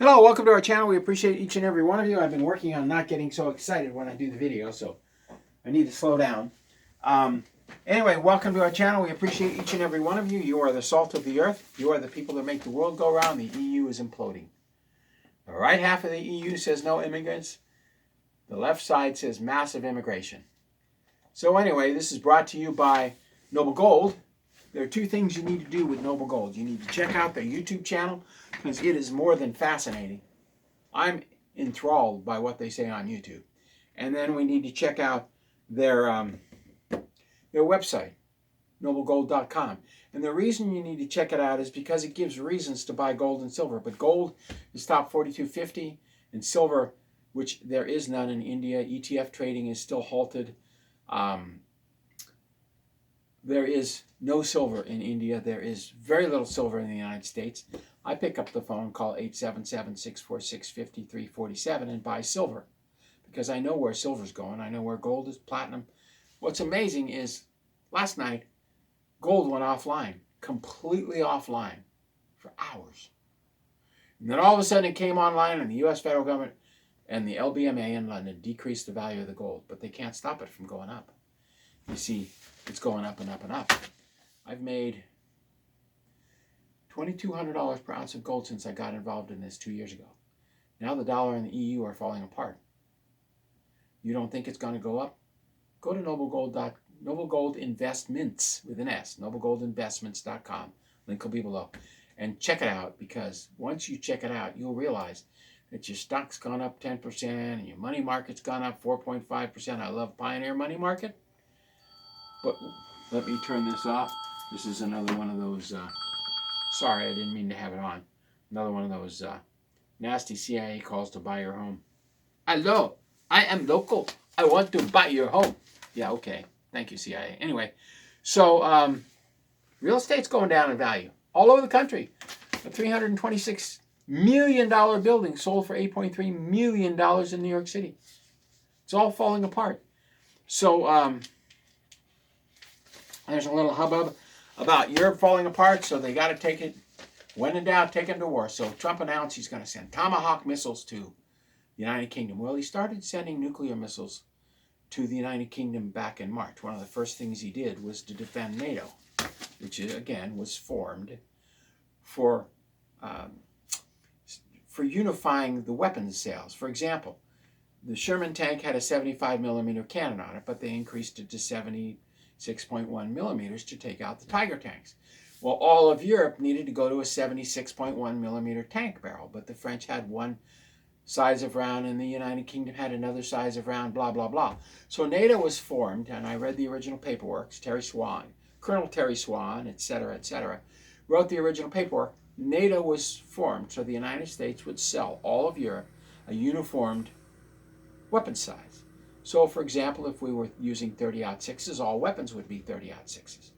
Hello, welcome to our channel. We appreciate each and every one of you. I've been working on not getting so excited when I do the video, so I need to slow down. Anyway, welcome to our channel. We appreciate each and every one of you. You are the salt of the earth. You are the people that make the world go round. The EU is imploding. The right half of the EU says no immigrants. The left side says massive immigration. So anyway, this is brought to you by Noble Gold. There are two things you need to do with Noble Gold. You need to check out their YouTube channel because it is more than fascinating. I'm enthralled by what they say on YouTube. And then we need to check out their website, noblegold.com. And the reason you need to check it out is because it gives reasons to buy gold and silver. But gold is top 4250, and silver, which there is none in India. ETF trading is still halted. There is no silver in India. There is very little silver in the United States. I pick up the phone, call 877-646-5347 and buy silver because I know where silver's going. I know where gold is, platinum. What's amazing is last night, gold went offline, completely offline for hours. And then all of a sudden it came online, and the U.S. federal government and the LBMA in London decreased the value of the gold, but they can't stop it from going up. You see, it's going up and up and up. I've made $2,200 per ounce of gold since I got involved in this 2 years ago. Now the dollar and the EU are falling apart. You don't think it's going to go up? Go to Noble Gold Investments with an S, noblegoldinvestments.com. Link will be below. And check it out, because once you check it out, you'll realize that your stock's gone up 10% and your money market's gone up 4.5%. I love Pioneer Money Market. But let me turn this off. This is another one of those, sorry, I didn't mean to have it on. Another one of those nasty CIA calls to buy your home. Hello, I am local. I want to buy your home. Yeah, okay. Thank you, CIA. Anyway, so real estate's going down in value all over the country. A $326 million building sold for $8.3 million in New York City. It's all falling apart. So, there's a little hubbub about Europe falling apart, so they got to take it. When in doubt, take them to war. So Trump announced he's going to send Tomahawk missiles to the United Kingdom. Well, he started sending nuclear missiles to the United Kingdom back in March. One of the first things he did was to defend NATO, which again was formed for unifying the weapons sales. For example, the Sherman tank had a 75 millimeter cannon on it, but they increased it to 76.1 millimeters to take out the Tiger tanks. Well, all of Europe needed to go to a 76.1 millimeter tank barrel, but the French had one size of round and the United Kingdom had another size of round, blah, blah, blah. So NATO was formed, and I read the original paperwork. Colonel Terry Swan, etc., wrote the original paperwork. NATO was formed so the United States would sell all of Europe a uniformed weapon size. So, for example, if we were using 30-06s, all weapons would be 30-06s.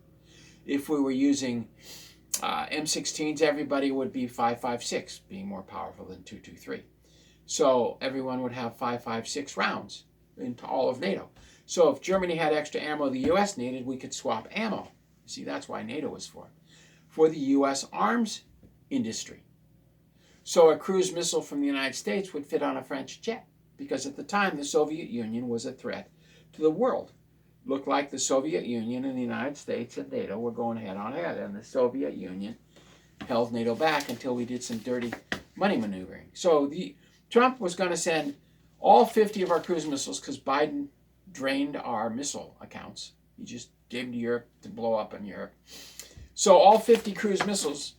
If we were using M16s, everybody would be 5.56, being more powerful than 2.23. So everyone would have 5.56 rounds into all of NATO. So if Germany had extra ammo the U.S. needed, we could swap ammo. See, that's why NATO was formed. For the U.S. arms industry. So a cruise missile from the United States would fit on a French jet, because at the time the Soviet Union was a threat to the world. Looked like the Soviet Union and the United States and NATO were going head on head, and the Soviet Union held NATO back until we did some dirty money maneuvering. So Trump was going to send all 50 of our cruise missiles, because Biden drained our missile accounts. He just gave them to Europe to blow up in Europe. So all 50 cruise missiles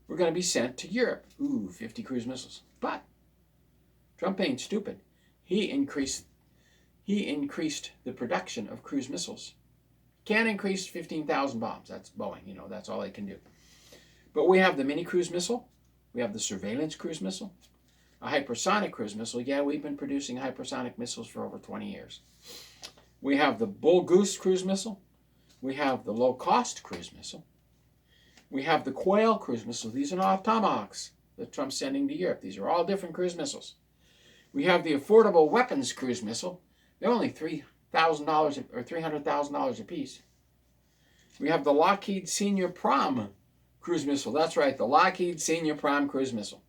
were going to be sent to Europe. Ooh, 50 cruise missiles. But Trump ain't stupid. He increased the production of cruise missiles. Can't increase 15,000 bombs. That's Boeing. That's all they can do. But we have the mini cruise missile. We have the surveillance cruise missile. A hypersonic cruise missile. Yeah, we've been producing hypersonic missiles for over 20 years. We have the Bull Goose cruise missile. We have the low-cost cruise missile. We have the Quail cruise missile. These are not Tomahawks that Trump's sending to Europe. These are all different cruise missiles. We have the affordable weapons cruise missile. They're only $3,000 or $300,000 a piece. We have the Lockheed Senior Prom cruise missile. That's right, the Lockheed Senior Prom cruise missile.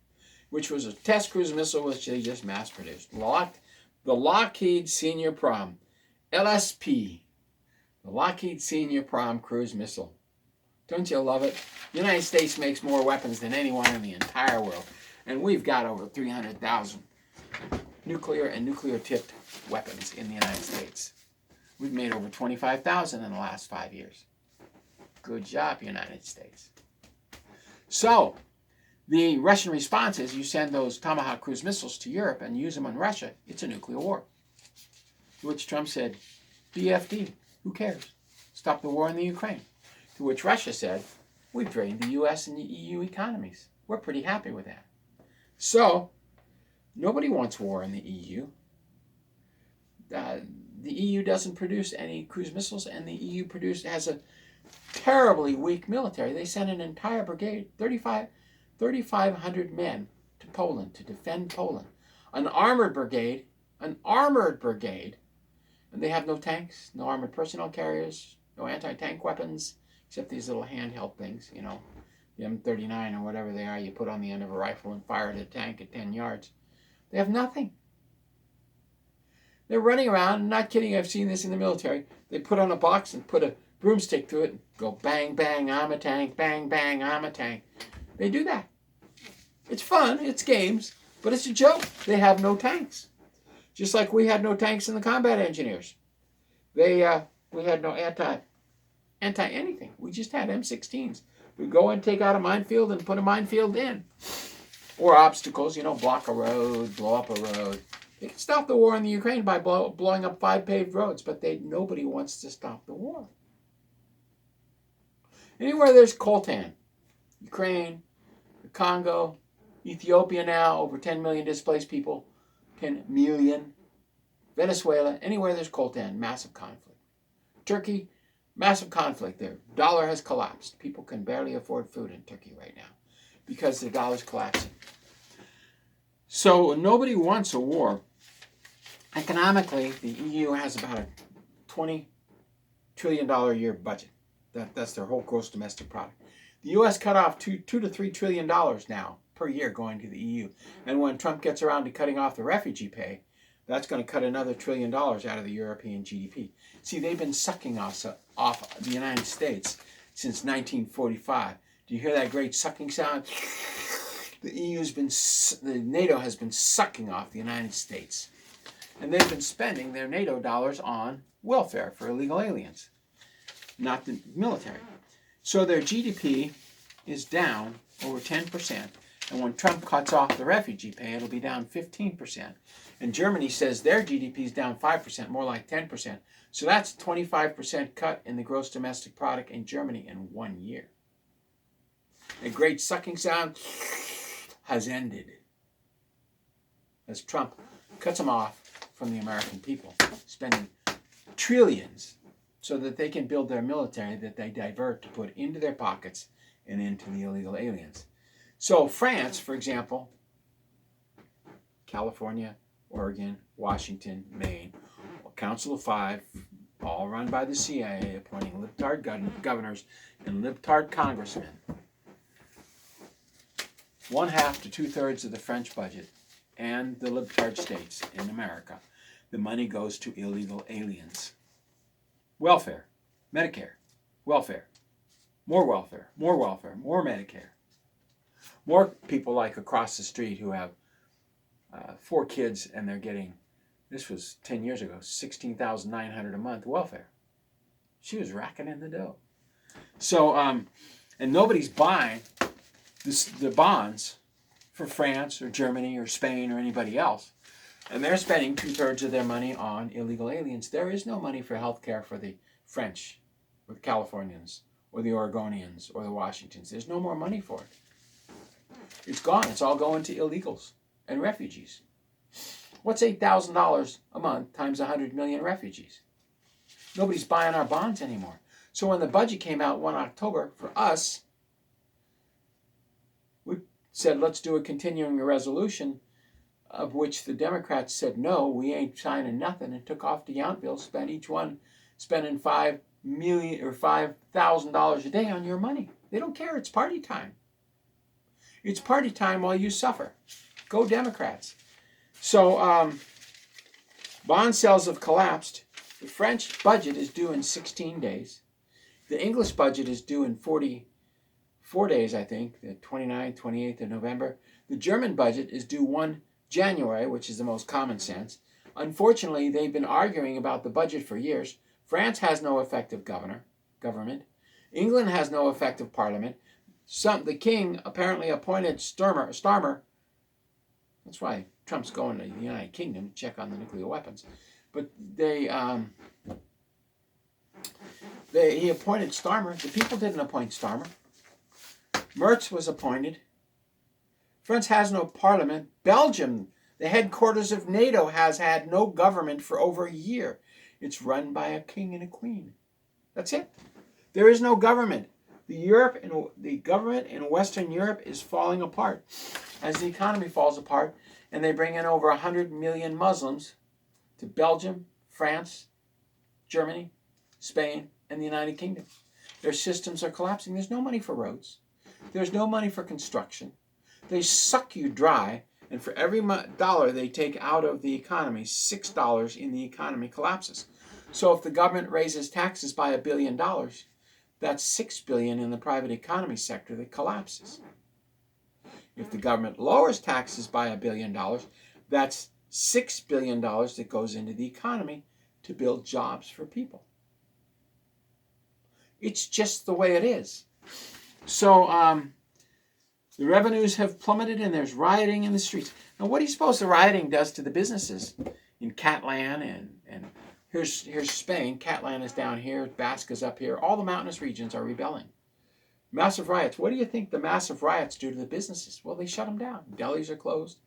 which was a test cruise missile which they just mass produced. The Lockheed Senior Prom, LSP, the Lockheed Senior Prom cruise missile. Don't you love it? The United States makes more weapons than anyone in the entire world, and we've got over 300,000 nuclear and nuclear-tipped weapons in the United States. We've made over 25,000 in the last 5 years. Good job, United States. So, the Russian response is you send those Tomahawk cruise missiles to Europe and use them on Russia, it's a nuclear war. To which Trump said, BFD, who cares? Stop the war in the Ukraine. To which Russia said, we've drained the US and the EU economies. We're pretty happy with that. So, nobody wants war in the EU. The EU doesn't produce any cruise missiles, and the EU has a terribly weak military. They sent an entire brigade, 3,500 men to Poland to defend Poland. An armored brigade, and they have no tanks, no armored personnel carriers, no anti-tank weapons, except these little handheld things, the M39 or whatever they are, you put on the end of a rifle and fire at a tank at 10 yards. They have nothing. They're running around, I'm not kidding, I've seen this in the military. They put on a box and put a broomstick through it and go bang, bang, I'm a tank, bang, bang, I'm a tank. They do that. It's fun, it's games, but it's a joke. They have no tanks. Just like we had no tanks in the combat engineers. We had no anti-anything. We just had M16s. We go and take out a minefield and put a minefield in. Or obstacles, block a road, blow up a road. They can stop the war in the Ukraine by blowing up 5 paved roads, but nobody wants to stop the war. Anywhere there's coltan, Ukraine, the Congo, Ethiopia now, over 10 million displaced people, 10 million, Venezuela, anywhere there's coltan, massive conflict. Turkey, massive conflict there. Dollar has collapsed. People can barely afford food in Turkey right now because the dollar's collapsing. So nobody wants a war. Economically, the EU has about a $20 trillion a year budget. That's their whole gross domestic product. The U.S. cut off $2 to $3 trillion now per year going to the EU. And when Trump gets around to cutting off the refugee pay, that's going to cut another $1 trillion out of the European GDP. See, they've been sucking off the United States since 1945. Do you hear that great sucking sound? The NATO has been sucking off the United States. And they've been spending their NATO dollars on welfare for illegal aliens, not the military. So their GDP is down over 10%. And when Trump cuts off the refugee pay, it'll be down 15%. And Germany says their GDP is down 5%, more like 10%. So that's a 25% cut in the gross domestic product in Germany in 1 year. A great sucking sound has ended as Trump cuts them off from the American people, spending trillions so that they can build their military that they divert to put into their pockets and into the illegal aliens. So France, for example, California, Oregon, Washington, Maine, Council of Five, all run by the CIA, appointing libtard governors and libtard congressmen. 1/2 to 2/3 of the French budget and the libtard states in America. The money goes to illegal aliens. Welfare, Medicare, welfare, more Medicare. More people like across the street who have 4 kids and they're getting, this was 10 years ago, $16,900 a month welfare. She was racking in the dough. So, and nobody's buying the bonds for France or Germany or Spain or anybody else. And they're spending 2/3 of their money on illegal aliens. There is no money for health care for the French or the Californians or the Oregonians or the Washingtons. There's no more money for it. It's gone. It's all going to illegals and refugees. What's $8,000 a month times 100 million refugees? Nobody's buying our bonds anymore. So when the budget came out 1 October for us, we said, let's do a continuing resolution, of which the Democrats said, no, we ain't signing nothing, and took off to Yountville, spent each one spending $5 million or $5,000 a day on your money. They don't care. It's party time. It's party time while you suffer. Go Democrats. So bond sales have collapsed. The French budget is due in 16 days. The English budget is due in 44 days, I think, the 29th, 28th of November. The German budget is due 1 January, which is the most common sense. Unfortunately, they've been arguing about the budget for years. France has no effective government. England has no effective parliament. The king apparently appointed Starmer. That's why Trump's going to the United Kingdom to check on the nuclear weapons. But he appointed Starmer. The people didn't appoint Starmer. Merz was appointed. France has no parliament. Belgium, the headquarters of NATO, has had no government for over a year. It's run by a king and a queen. That's it. There is no government. The government in Western Europe is falling apart as the economy falls apart, and they bring in over 100 million Muslims to Belgium, France, Germany, Spain, and the United Kingdom. Their systems are collapsing. There's no money for roads. There's no money for construction. They suck you dry, and for every dollar they take out of the economy, $6 in the economy collapses. So if the government raises taxes by $1 billion, that's $6 billion in the private economy sector that collapses. If the government lowers taxes by $1 billion, that's $6 billion that goes into the economy to build jobs for people. It's just the way it is. So the revenues have plummeted and there's rioting in the streets. Now, what do you suppose the rioting does to the businesses in Catalan and here's Spain. Catalan is down here. Basque is up here. All the mountainous regions are rebelling. Massive riots. What do you think the massive riots do to the businesses? Well, they shut them down. Delis are closed.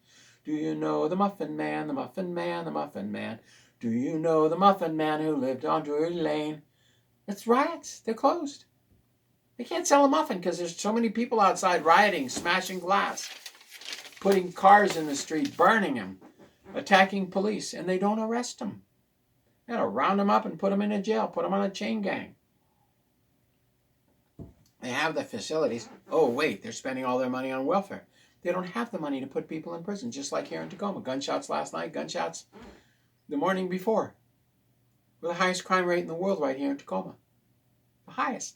Do you know the Muffin Man, the Muffin Man, the Muffin Man? Do you know the Muffin Man who lived on Drury Lane? It's riots. They're closed. They can't sell a muffin because there's so many people outside rioting, smashing glass, putting cars in the street, burning them, attacking police, and they don't arrest them. They gotta round them up and put them in a jail, put them on a chain gang. They have the facilities. Oh, wait, they're spending all their money on welfare. They don't have the money to put people in prison, just like here in Tacoma. Gunshots last night, gunshots the morning before. We're the highest crime rate in the world right here in Tacoma. The highest.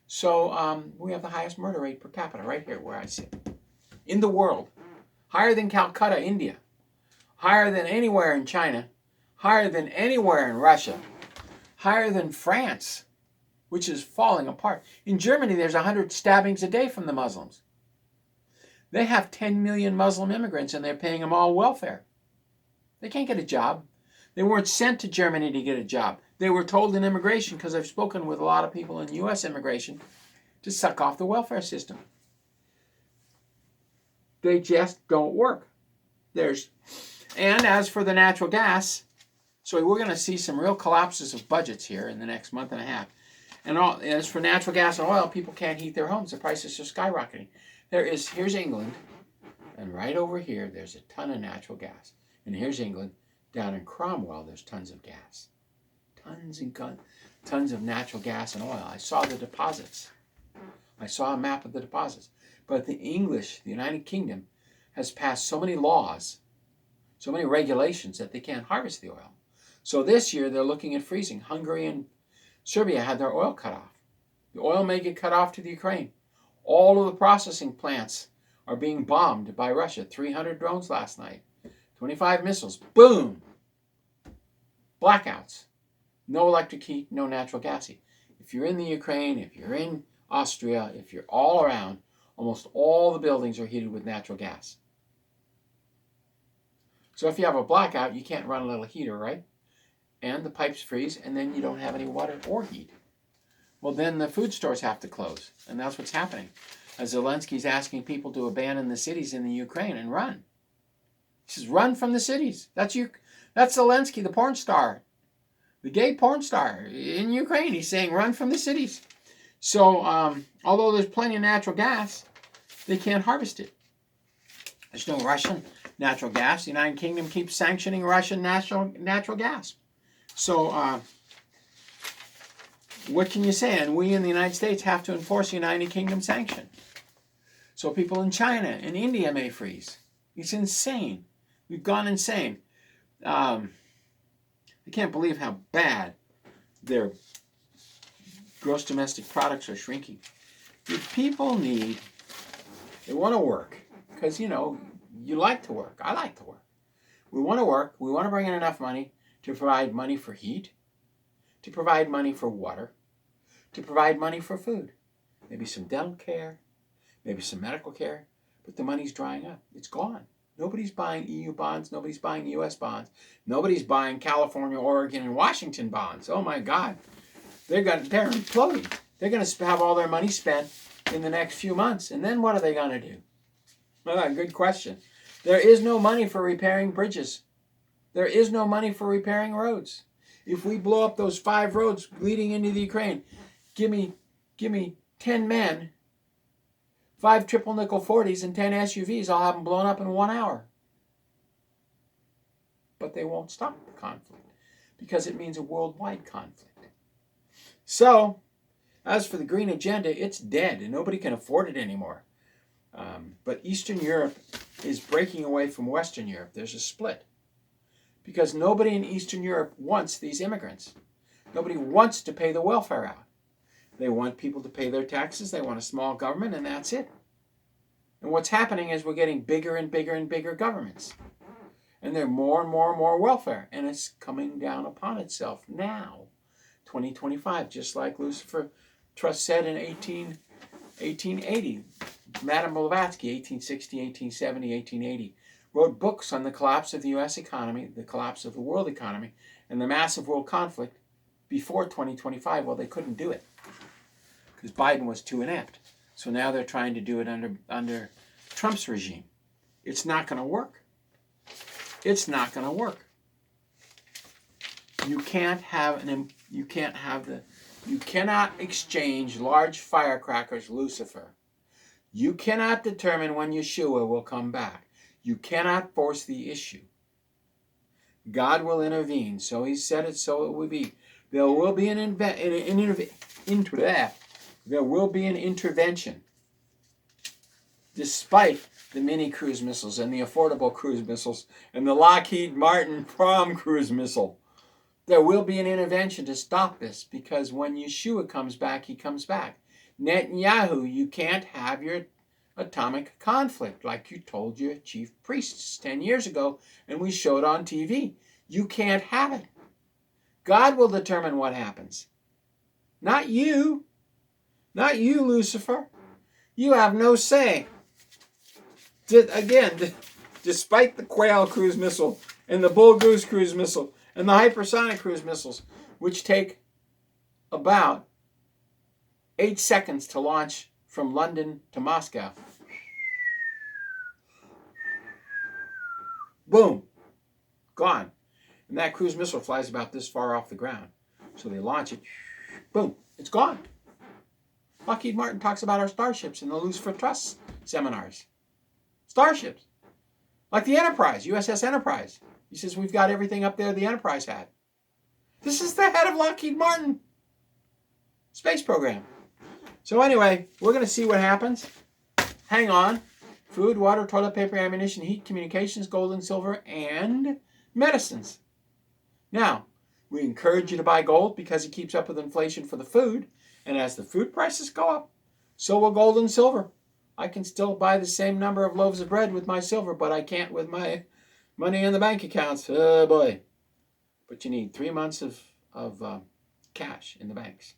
So we have the highest murder rate per capita right here where I sit. In the world. Higher than Calcutta, India. Higher than anywhere in China. Higher than anywhere in Russia. Higher than France, which is falling apart. In Germany, there's 100 stabbings a day from the Muslims. They have 10 million Muslim immigrants and they're paying them all welfare. They can't get a job. They weren't sent to Germany to get a job. They were told in immigration, because I've spoken with a lot of people in U.S. immigration, to suck off the welfare system. They just don't work. And as for the natural gas, so we're going to see some real collapses of budgets here in the next month and a half. And as for natural gas and oil, people can't heat their homes. The prices are skyrocketing. Here's England, and right over here, there's a ton of natural gas. And here's England. Down in Cromwell, there's tons of gas. Tons of natural gas and oil. I saw the deposits. I saw a map of the deposits. But the United Kingdom, has passed so many laws, so many regulations that they can't harvest the oil. So this year, they're looking at freezing. Hungary and Serbia had their oil cut off. The oil may get cut off to the Ukraine. All of the processing plants are being bombed by Russia. 300 drones last night. 25 missiles. Boom! Blackouts. No electric heat, no natural gas heat. If you're in the Ukraine, if you're in Austria, if you're all around, almost all the buildings are heated with natural gas. So if you have a blackout, you can't run a little heater, right? And the pipes freeze, and then you don't have any water or heat. Well, then the food stores have to close, and that's what's happening. As Zelensky's asking people to abandon the cities in the Ukraine and run. He says, run from the cities. That's Zelensky, the porn star. The gay porn star in Ukraine. He's saying, run from the cities. So, although there's plenty of natural gas, they can't harvest it. There's no Russian natural gas. The United Kingdom keeps sanctioning Russian natural gas. So, what can you say? And we in the United States have to enforce the United Kingdom sanction. So people in China and India may freeze. It's insane. We've gone insane. I can't believe how bad their gross domestic products are shrinking. The people they want to work because, you like to work. I like to work. We want to work. We want to bring in enough money to provide money for heat, to provide money for water, to provide money for food, maybe some dental care, maybe some medical care, but the money's drying up. It's gone. Nobody's buying EU bonds. Nobody's buying US bonds. Nobody's buying California, Oregon, and Washington bonds. Oh my God. They're imploding. They're going to have all their money spent in the next few months. And then what are they going to do? Well, good question. There is no money for repairing bridges. There is no money for repairing roads. If we blow up those 5 roads leading into the Ukraine, give me 10 men, 5 triple nickel 40s, and 10 SUVs. I'll have them blown up in 1 hour. But they won't stop the conflict because it means a worldwide conflict. So, as for the green agenda, it's dead and nobody can afford it anymore. But Eastern Europe is breaking away from Western Europe. There's a split. Because nobody in Eastern Europe wants these immigrants. Nobody wants to pay the welfare out. They want people to pay their taxes. They want a small government, and that's it. And what's happening is we're getting bigger and bigger and bigger governments. And they're more and more and more welfare. And it's coming down upon itself now. 2025, just like Lucifer Trust said in 1880. Madame Blavatsky, 1860, 1870, 1880, wrote books on the collapse of the U.S. economy, the collapse of the world economy, and the massive world conflict before 2025. Well, they couldn't do it because Biden was too inept. So now they're trying to do it under Trump's regime. It's not going to work. It's not going to work. You cannot exchange large firecrackers, Lucifer. You cannot determine when Yeshua will come back. You cannot force the issue. God will intervene. So he said it, so it will be. There will be an intervention. Despite the mini cruise missiles and the affordable cruise missiles and the Lockheed Martin prom cruise missile. There will be an intervention to stop this because when Yeshua comes back, he comes back. Netanyahu, you can't have your atomic conflict like you told your chief priests 10 years ago and we showed on TV. You can't have it. God will determine what happens. Not you. Not you, Lucifer. You have no say. Again, despite the Quail cruise missile and the Bull Goose cruise missile and the hypersonic cruise missiles, which take about 8 seconds to launch from London to Moscow. Boom. Gone. And that cruise missile flies about this far off the ground. So they launch it. Boom. It's gone. Lockheed Martin talks about our starships in the Lucifer Trust seminars. Starships. Like the Enterprise, USS Enterprise. He says, we've got everything up there the Enterprise had. This is the head of Lockheed Martin space program. So anyway, we're going to see what happens. Hang on. Food, water, toilet paper, ammunition, heat, communications, gold and silver, and medicines. Now, we encourage you to buy gold because it keeps up with inflation for the food. And as the food prices go up, so will gold and silver. I can still buy the same number of loaves of bread with my silver, but I can't with my money in the bank accounts. Oh boy. But you need 3 months of cash in the banks.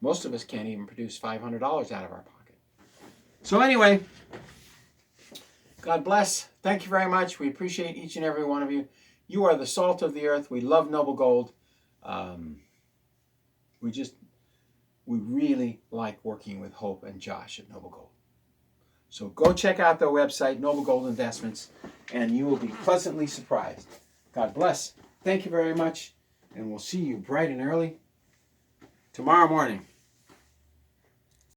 Most of us can't even produce $500 out of our pocket. So anyway, God bless. Thank you very much. We appreciate each and every one of you. You are the salt of the earth. We love Noble Gold. We really like working with Hope and Josh at Noble Gold. So go check out their website, Noble Gold Investments, and you will be pleasantly surprised. God bless. Thank you very much, and we'll see you bright and early tomorrow morning.